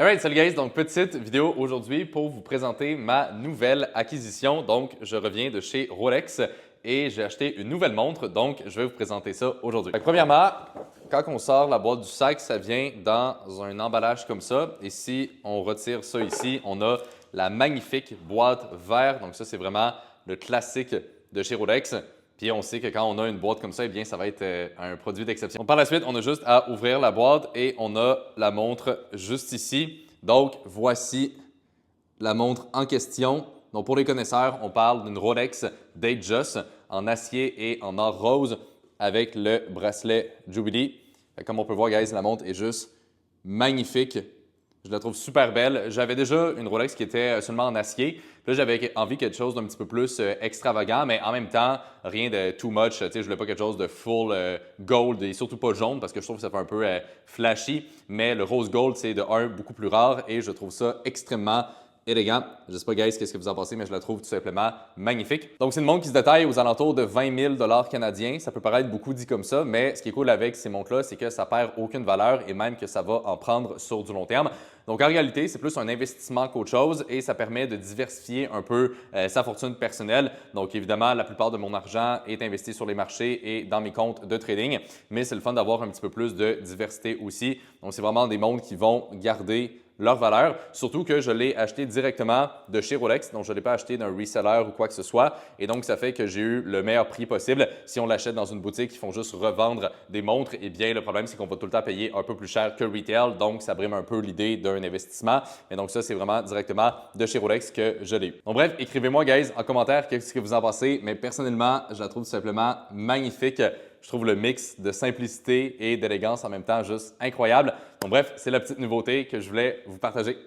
Alright, salut guys, donc petite vidéo aujourd'hui pour vous présenter ma nouvelle acquisition. Donc, je reviens de chez Rolex et j'ai acheté une nouvelle montre, donc je vais vous présenter ça aujourd'hui. Premièrement, quand on sort la boîte du sac, ça vient dans un emballage comme ça. Et si on retire ça ici, on a la magnifique boîte verte. Donc ça, c'est vraiment le classique de chez Rolex. Puis on sait que quand on a une boîte comme ça, eh bien, ça va être un produit d'exception. Par la suite, on a juste à ouvrir la boîte et on a la montre juste ici. Donc, voici la montre en question. Donc, pour les connaisseurs, on parle d'une Rolex Datejust en acier et en or rose avec le bracelet Jubilee. Comme on peut voir, guys, la montre est juste magnifique. Je la trouve super belle. J'avais déjà une Rolex qui était seulement en acier. Là, j'avais envie de quelque chose d'un petit peu plus extravagant, mais en même temps, rien de too much. Je voulais pas quelque chose de full gold et surtout pas jaune parce que je trouve que ça fait un peu flashy. Mais le rose gold, c'est de un beaucoup plus rare et je trouve ça extrêmement élégant. Je ne sais pas, guys, qu'est-ce que vous en pensez, mais je la trouve tout simplement magnifique. Donc, c'est une montre qui se détaille aux alentours de 20 000 $ canadiens. Ça peut paraître beaucoup dit comme ça, mais ce qui est cool avec ces montres-là, c'est que ça perd aucune valeur et même que ça va en prendre sur du long terme. Donc, en réalité, c'est plus un investissement qu'autre chose et ça permet de diversifier un peu sa fortune personnelle. Donc, évidemment, la plupart de mon argent est investi sur les marchés et dans mes comptes de trading, mais c'est le fun d'avoir un petit peu plus de diversité aussi. Donc, c'est vraiment des montres qui vont garder leur valeur, surtout que je l'ai acheté directement de chez Rolex, donc je ne l'ai pas acheté d'un reseller ou quoi que ce soit, et donc ça fait que j'ai eu le meilleur prix possible. Si on l'achète dans une boutique qui font juste revendre des montres, eh bien le problème c'est qu'on va tout le temps payer un peu plus cher que retail, donc ça brime un peu l'idée d'un investissement, mais donc ça c'est vraiment directement de chez Rolex que je l'ai eu. Donc bref, écrivez-moi guys en commentaire qu'est-ce que vous en pensez, mais personnellement je la trouve tout simplement magnifique. Je trouve le mix de simplicité et d'élégance en même temps juste incroyable. Donc bref, c'est la petite nouveauté que je voulais vous partager.